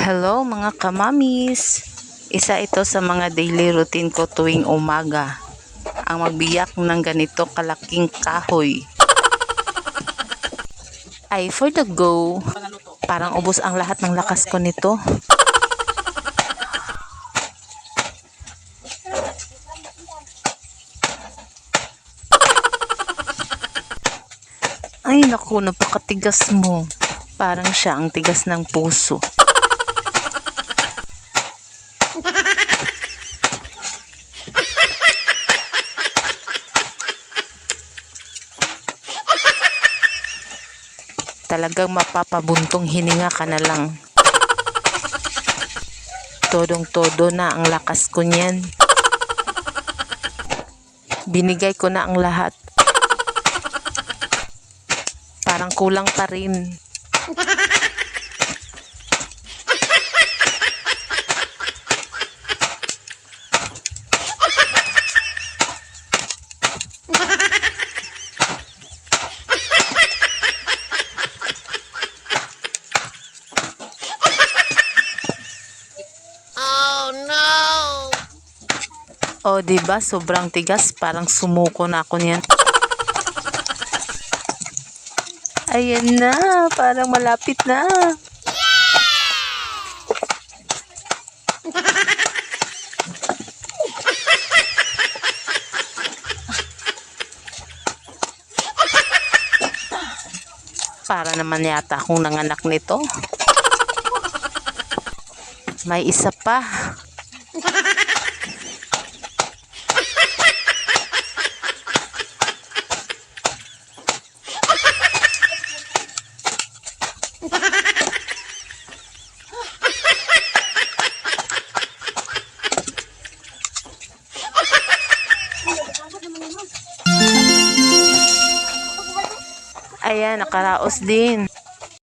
Hello mga kamamis! Isa ito sa mga daily routine ko tuwing umaga. Ang magbiyak ng ganito kalaking kahoy. Ay, for the go. Parang ubos ang lahat ng lakas ko nito. Ay naku, napakatigas mo. Parang siya ang tigas ng puso. Talagang mapapabuntong hininga ka na lang. Todong-todo na ang lakas ko niyan. Binigay ko na ang lahat. Parang kulang pa rin. O, diba? Sobrang tigas. Parang sumuko na ako niyan. Ayan na. Parang malapit na. Para naman yata akong nanganak nito. May isa pa. Ayan, nakaraos din.